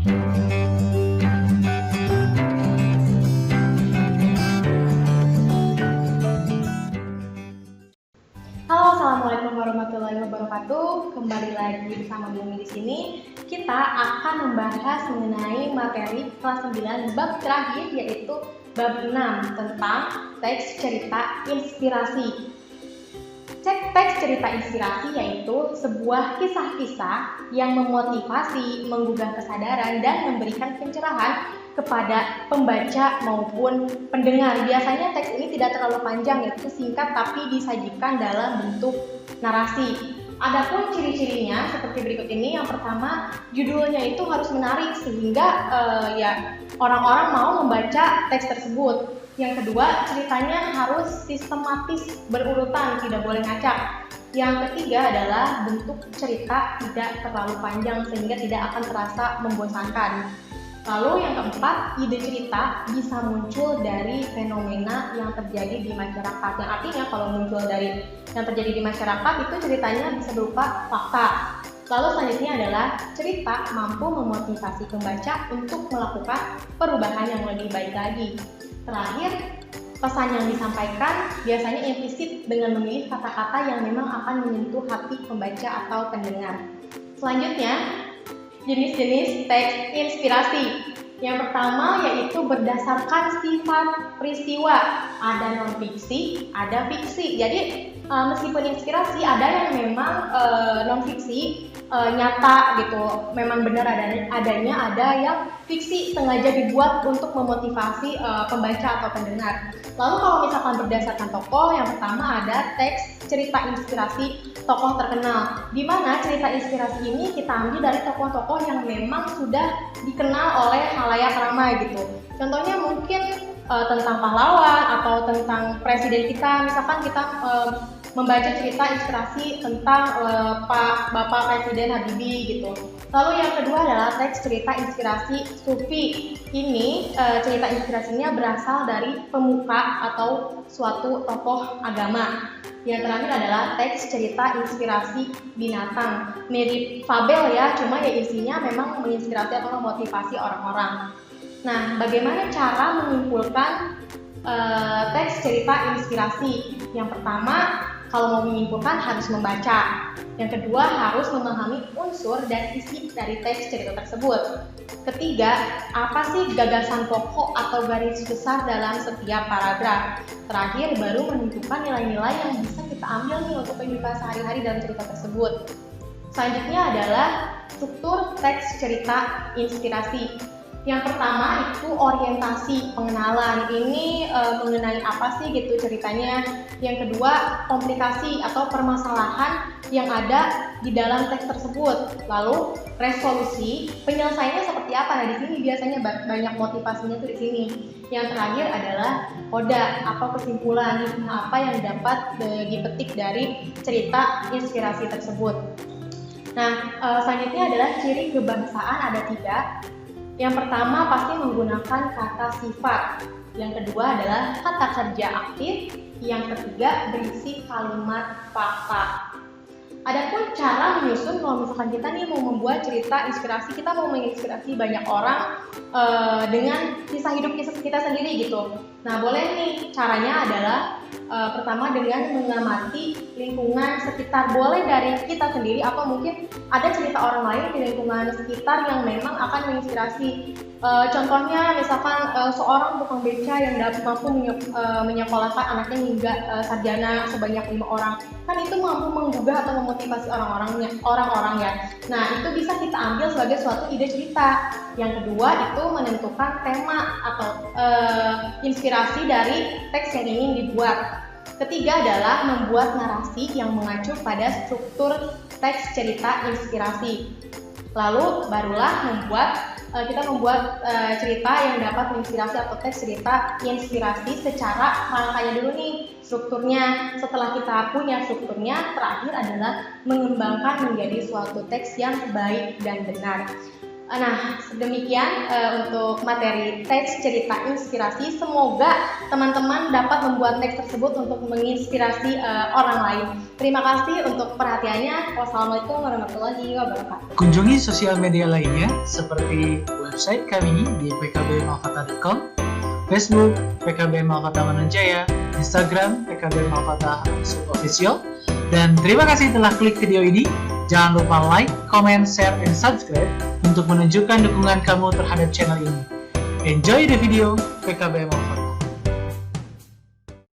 Halo, assalamualaikum warahmatullahi wabarakatuh. Kembali lagi bersama Bumi di sini. Kita akan membahas mengenai materi kelas 9 bab terakhir, yaitu bab 6 tentang teks cerita inspirasi. Teks cerita inspirasi yaitu sebuah kisah-kisah yang memotivasi, menggugah kesadaran, dan memberikan pencerahan kepada pembaca maupun pendengar. Biasanya teks ini tidak terlalu panjang, yaitu singkat tapi disajikan dalam bentuk narasi. Adapun ciri-cirinya seperti berikut ini. Yang pertama, judulnya itu harus menarik sehingga orang-orang mau membaca teks tersebut. Yang kedua, ceritanya harus sistematis, berurutan, tidak boleh ngacak. Yang ketiga adalah bentuk cerita tidak terlalu panjang sehingga tidak akan terasa membosankan. Lalu yang keempat, ide cerita bisa muncul dari fenomena yang terjadi di masyarakat. Yang artinya kalau muncul dari yang terjadi di masyarakat itu ceritanya bisa berupa fakta. Lalu selanjutnya adalah cerita mampu memotivasi pembaca untuk melakukan perubahan yang lebih baik lagi. Terakhir, pesan yang disampaikan biasanya implisit dengan memilih kata-kata yang memang akan menyentuh hati pembaca atau pendengar. Selanjutnya, jenis-jenis teks inspirasi. Yang pertama yaitu berdasarkan sifat peristiwa. Ada non-fiksi, ada fiksi. Jadi meskipun inspirasi, ada yang memang non-fiksi, nyata gitu, memang benar adanya, ada yang fiksi sengaja dibuat untuk memotivasi pembaca atau pendengar. Lalu kalau misalkan berdasarkan tokoh, yang pertama ada teks cerita inspirasi tokoh terkenal, di mana cerita inspirasi ini kita ambil dari tokoh-tokoh yang memang sudah dikenal oleh khalayak ramai gitu. Contohnya mungkin tentang pahlawan atau tentang presiden kita, misalkan kita membaca cerita inspirasi tentang Bapak Presiden Habibie gitu. Lalu yang kedua adalah teks cerita inspirasi sufi. Ini cerita inspirasinya berasal dari pemuka atau suatu tokoh agama. Yang terakhir adalah teks cerita inspirasi binatang. Mirip fabel ya, cuma ya isinya memang menginspirasi atau memotivasi orang-orang. Nah, bagaimana cara menyimpulkan teks cerita inspirasi? Yang pertama, kalau mau menyimpulkan harus membaca. Yang kedua, harus memahami unsur dan isi dari teks cerita tersebut. Ketiga, apa sih gagasan pokok atau garis besar dalam setiap paragraf? Terakhir, baru menentukan nilai-nilai yang bisa kita ambil nih untuk kehidupan sehari-hari dalam cerita tersebut. Selanjutnya adalah struktur teks cerita inspirasi. Yang pertama itu orientasi pengenalan. Ini mengenai apa sih gitu ceritanya. Yang kedua, komplikasi atau permasalahan yang ada di dalam teks tersebut. Lalu resolusi, penyelesaiannya seperti apa? Nah, di sini biasanya banyak motivasinya tuh di sini. Yang terakhir adalah koda atau kesimpulan, apa yang dapat dipetik dari cerita inspirasi tersebut. Nah, selanjutnya adalah ciri kebahasaan, ada 3. Yang pertama pasti menggunakan kata sifat. Yang kedua adalah kata kerja aktif. Yang ketiga berisi kalimat fakta. Adapun cara menyusun, kalau misalkan kita nih mau membuat cerita inspirasi, kita mau menginspirasi banyak orang dengan kisah hidup kita sendiri gitu. Nah, boleh nih caranya adalah pertama dengan mengamati lingkungan sekitar, boleh dari kita sendiri atau mungkin ada cerita orang lain di lingkungan sekitar yang memang akan menginspirasi. Contohnya misalkan seorang tukang beca yang mampu menyekolahkan anaknya hingga sarjana sebanyak 5 orang, kan itu mampu menggugah atau memotivasi orang-orang ya. Nah, itu bisa kita ambil sebagai suatu ide cerita. Yang kedua itu menentukan tema atau inspirasi dari teks yang ingin dibuat. Ketiga adalah membuat narasi yang mengacu pada struktur teks cerita inspirasi. Lalu barulah kita membuat cerita yang dapat menginspirasi atau teks cerita inspirasi secara rangkaian dulu nih strukturnya. Setelah kita punya strukturnya, terakhir adalah mengembangkan menjadi suatu teks yang baik dan benar. Nah, demikian untuk materi teks cerita inspirasi. Semoga teman-teman dapat membuat teks tersebut untuk menginspirasi orang lain. Terima kasih untuk perhatiannya. Wassalamualaikum warahmatullahi wabarakatuh. Kunjungi sosial media lainnya seperti website kami di pkbmalfata.com, Facebook PKB Malfata Manunjaya, Instagram PKB Malfata Official. Dan terima kasih telah klik video ini. Jangan lupa like, comment, share, dan subscribe untuk menunjukkan dukungan kamu terhadap channel ini. Enjoy the video PKB Malfata.